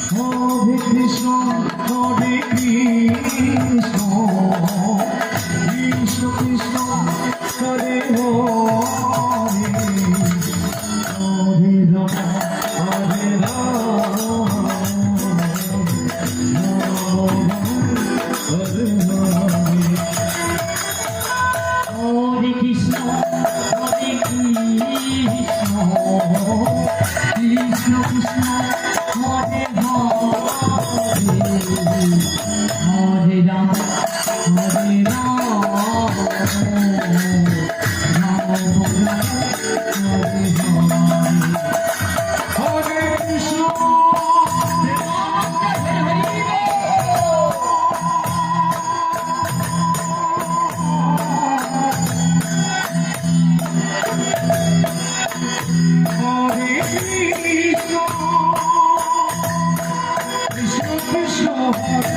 Hare Krishna, Hare Krishna, Krishna Krishna, Hare Hare, Hare Rama, Hare Rama, Hare Hare. Hare Krishna, Hare Krishna, Krishna Krishna, Hare Hare, Hare Rama, Hare Rama, Rama Rama, Hare Hare. Hare Krishna, Hare Krishna, Krishna Krishna, Hare